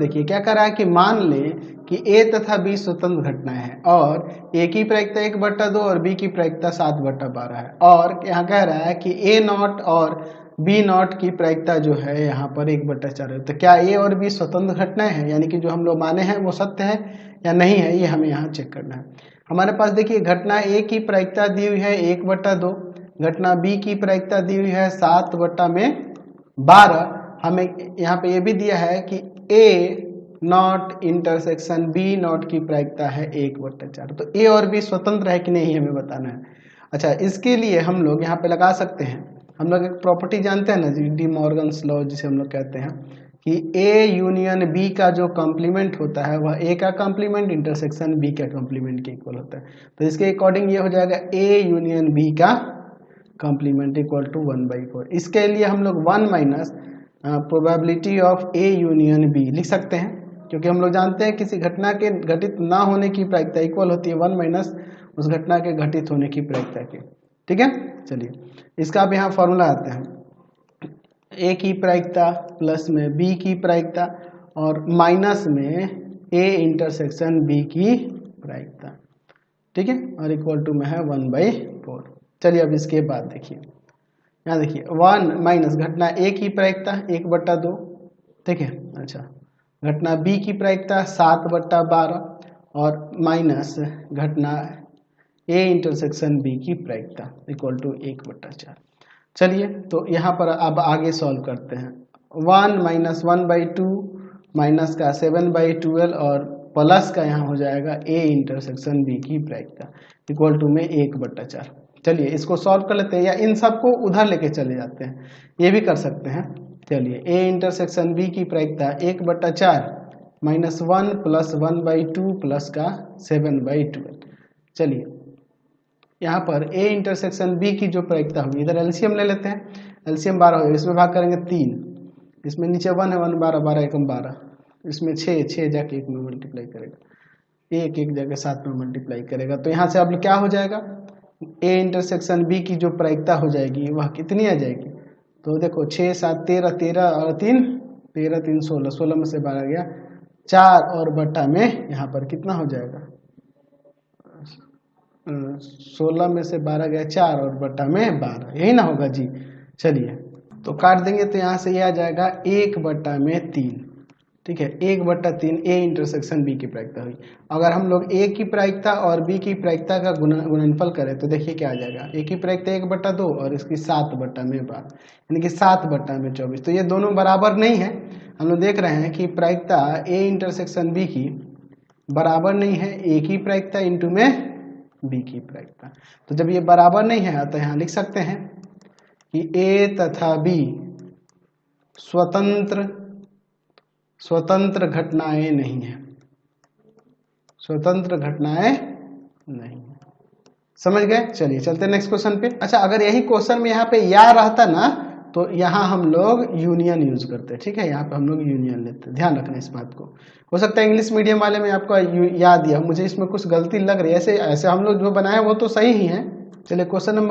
देखिए क्या कर रहा है कि मान लें कि ए तथा बी स्वतंत्र घटनाएं हैं और ए की प्रायिकता 1/2 और बी की प्रायिकता 7/12 है, और यहाँ कह रहा है कि ए नॉट और बी नॉट की प्रायिकता जो है यहाँ पर 1/4 है। तो क्या ए और बी स्वतंत्र घटनाएं हैं, यानी कि जो हम लोग माने हैं वो सत्य है या नहीं है, ये हमें यहाँ चेक करना है। हमारे पास देखिए घटना ए की प्रायिकता दी हुई है 1/2, घटना बी की प्रायिकता दी हुई है 7/12। हमें यहाँ पे ये भी दिया है कि ए नॉट इंटरसेक्शन बी नॉट की प्रायिकता है 1/4। तो ए और बी स्वतंत्र है कि नहीं हमें बताना है। अच्छा, इसके लिए हम लोग यहाँ पे लगा सकते हैं, हम लोग एक प्रॉपर्टी जानते हैं ना जी, डी मॉर्गन्स लॉ जिसे हम लोग कहते हैं कि ए यूनियन बी का जो कॉम्प्लीमेंट होता है वह ए का कॉम्प्लीमेंट इंटरसेक्शन बी का कॉम्प्लीमेंट के इक्वल होता है। तो इसके अकॉर्डिंग ये हो जाएगा ए यूनियन बी का कॉम्प्लीमेंट इक्वल टू 1/4। इसके लिए हम लोग 1 minus probability of A union B लिख सकते हैं, क्योंकि हम लोग जानते हैं किसी घटना के घटित ना होने की प्रायिकता इक्वल होती है 1 माइनस उस घटना के घटित होने की प्रायिकता के। ठीक है, चलिए इसका अब यहाँ फॉर्मूला आते हैं, ए की प्रायिकता प्लस में बी की प्रायिकता और माइनस में ए इंटरसेक्शन बी की प्रायिकता। ठीक है, और इक्वल टू में है 1/4। चलिए अब इसके बाद देखिए, यहाँ देखिए 1 माइनस घटना ए की प्रायिकता 1/2। ठीक है, अच्छा घटना बी की प्रायिकता 7/12 और माइनस घटना ए इंटरसेक्शन बी की प्रायिकता इक्वल टू 1/4। चलिए तो यहाँ पर अब आगे सॉल्व करते हैं। 1 माइनस 1/2 माइनस का 7/12 और प्लस का यहाँ हो जाएगा ए इंटरसेक्शन बी की प्रायिकता इक्वल टू में 1/4। चलिए इसको सॉल्व कर लेते हैं, या इन सबको उधर लेके चले जाते हैं, ये भी कर सकते हैं। चलिए ए इंटरसेक्शन बी की प्रायिकता 1/4 माइनस 1 प्लस 1/2 प्लस का 7/12। चलिए यहाँ पर ए इंटरसेक्शन बी की जो प्रायिकता होगी, इधर एलसीएम ले लेते हैं, एलसीएम 12 होगा, इसमें भाग करेंगे 3, इसमें नीचे 1 है 1 12 12 एकम 12, इसमें 6 जाके 1 में मल्टीप्लाई करेगा, 1 जाके 7 में मल्टीप्लाई करेगा। तो यहाँ से अब क्या हो जाएगा, ए इंटरसेक्शन बी की जो प्रायिकता हो जाएगी वह कितनी आ जाएगी, तो देखो 6 7 13 13 और 3 13 3 16, 16 में से 12 गया 4 और बटा में यहाँ पर कितना हो जाएगा, 16 में से 12 गया 4 और बटा में 12, यही ना होगा जी। चलिए तो काट देंगे तो यहाँ से ये आ जाएगा 1/3। ठीक है, 1/3 ए इंटरसेक्शन बी की प्रायिकता हुई। अगर हम लोग ए की प्रायिकता और बी की प्रायिकता का गुणनफल करें तो देखिए क्या आ जाएगा, ए की प्रायिकता 1/2 और इसकी 7/12 यानी कि 7/24। तो ये दोनों बराबर नहीं है, हम लोग देख रहे हैं कि प्रायिकता ए इंटरसेक्शन बी की बराबर नहीं है ए की प्रायिकता इंटू में बी की प्रायिकता। तो जब ये बराबर नहीं है तो यहाँ लिख सकते हैं कि ए तथा बी स्वतंत्र घटनाएं नहीं है, स्वतंत्र घटनाएं नहीं है। समझ गए। चलिए चलते नेक्स्ट क्वेश्चन पे। अच्छा, अगर यही क्वेश्चन में यहाँ पे या रहता ना तो यहाँ हम लोग यूनियन यूज करते। ठीक है, यहाँ पे हम लोग यूनियन लेते, ध्यान रखना इस बात को। हो सकता है इंग्लिश मीडियम वाले में आपको याद दिया, मुझे इसमें कुछ गलती लग रही है, ऐसे हम लोग जो बनाए वो तो सही ही है। चलिए क्वेश्चन नंबर